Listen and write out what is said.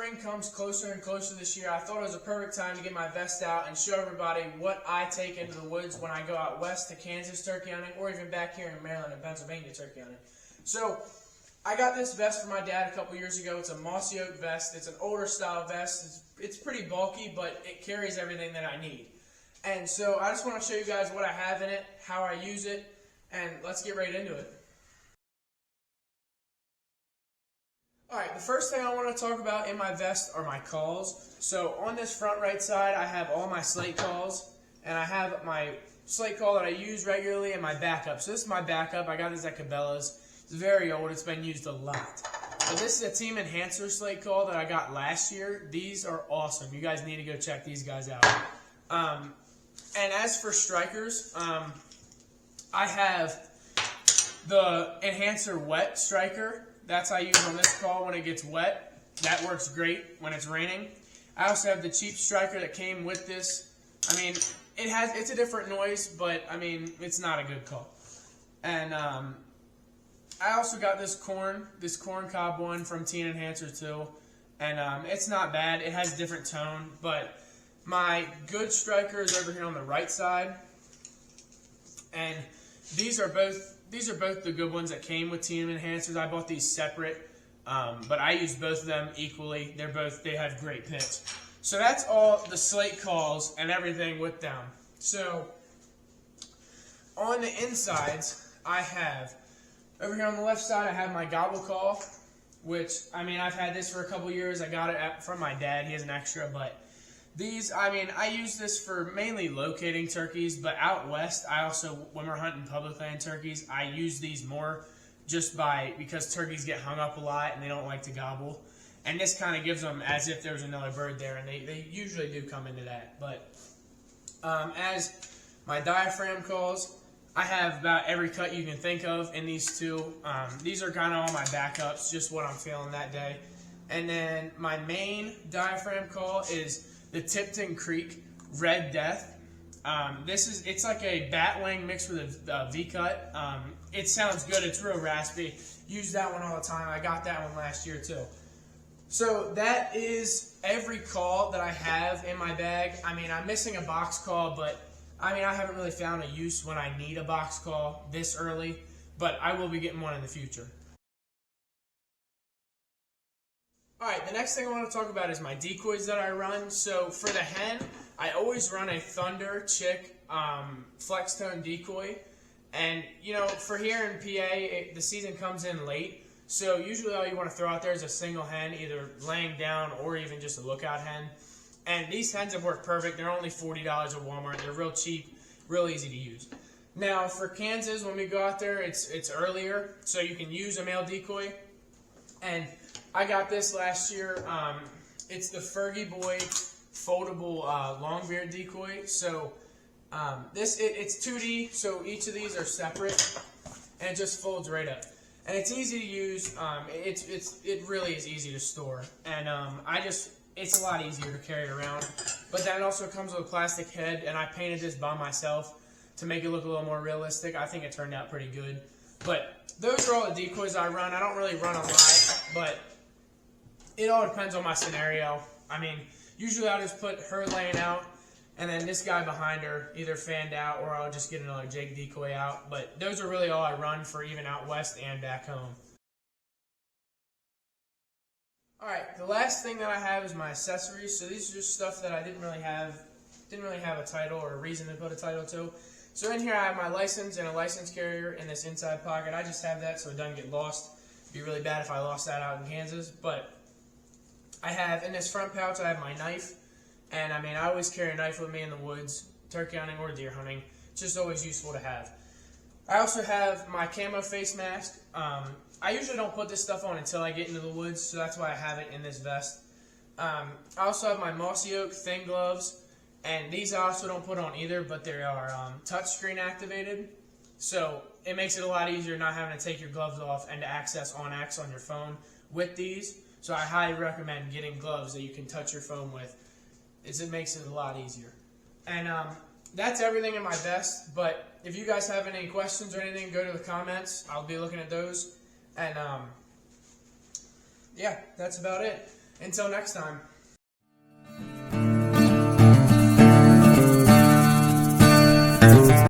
spring comes closer and closer this year, I thought it was a perfect time to get my vest out and show everybody what I take into the woods when I go out west to Kansas turkey hunting, or even back here in Maryland and Pennsylvania turkey hunting. So I got this vest for my dad a couple years ago. It's a mossy oak vest. It's an older style vest. It's pretty bulky, but it carries everything that I need. And so I just want to show you guys what I have in it, how I use it, and let's get right into it. Alright, the first thing I want to talk about in my vest are my calls. So on this front right side, I have all my slate calls, and I have my slate call that I use regularly and my backup. So this is my backup. I got this at Cabela's. It's very old. It's been used a lot. So this is a Team Enhancer slate call that I got last year. These are awesome. You guys need to go check these guys out. And as for strikers, I have the Enhancer Wet Striker. That's I use on this call when it gets wet. That works great when it's raining. I also have the cheap striker that came with this. I mean, it's a different noise, but I mean, it's not a good call. And I also got this corn cob one from Team Enhancer too. And it's not bad. It has different tone, but my good striker is over here on the right side. And these are both the good ones that came with Team Enhancers. I bought these separate, but I use both of them equally. They have great pitch. So that's all the slate calls and everything with them. So on the insides, I have, over here on the left side, I have my gobble call, which, I mean, I've had this for a couple years. I got it from my dad. He has an extra, but these, I mean, I use this for mainly locating turkeys, but out west, I also, when we're hunting public land turkeys, I use these more just because turkeys get hung up a lot and they don't like to gobble. And this kind of gives them as if there was another bird there, and they usually do come into that. But as my diaphragm calls, I have about every cut you can think of in these two. These are kind of all my backups, just what I'm feeling that day. And then my main diaphragm call is the Tipton Creek Red Death. It's like a bat wing mixed with a V-cut. It sounds good. It's real raspy. Use that one all the time. I got that one last year too. So that is every call that I have in my bag. I mean, I'm missing a box call, but I mean, I haven't really found a use when I need a box call this early, but I will be getting one in the future. Alright, the next thing I want to talk about is my decoys that I run. So for the hen, I always run a Thunder Chick flex tone decoy. And, you know, for here in PA, the season comes in late. So usually all you want to throw out there is a single hen, either laying down or even just a lookout hen. And these hens have worked perfect. They're only $40 at Walmart. They're real cheap, real easy to use. Now for Kansas, when we go out there, it's earlier, so you can use a male decoy. And I got this last year. It's the Fergie Boy foldable longbeard decoy. So it's 2D, so each of these are separate, and it just folds right up. And it's easy to use. It really is easy to store, and it's a lot easier to carry around. But then it also comes with a plastic head, and I painted this by myself to make it look a little more realistic. I think it turned out pretty good. But those are all the decoys I run. I don't really run a lot, but it all depends on my scenario. I mean, usually I'll just put her laying out, and then this guy behind her either fanned out, or I'll just get another Jake decoy out. But those are really all I run for even out west and back home. Alright, the last thing that I have is my accessories. So these are just stuff that I didn't really have a title or a reason to put a title to. So in here I have my license and a license carrier in this inside pocket. I just have that so it doesn't get lost. It'd be really bad if I lost that out in Kansas. But I have, in this front pouch, I have my knife. And I mean, I always carry a knife with me in the woods, turkey hunting or deer hunting. It's just always useful to have. I also have my camo face mask. I usually don't put this stuff on until I get into the woods, so that's why I have it in this vest. I also have my mossy oak thin gloves, and these I also don't put on either, but they are touchscreen activated, so it makes it a lot easier not having to take your gloves off and to access OnX on your phone with these. So I highly recommend getting gloves that you can touch your phone with. It makes it a lot easier. And that's everything in my vest, but if you guys have any questions or anything, go to the comments. I'll be looking at those. And yeah, that's about it. Until next time.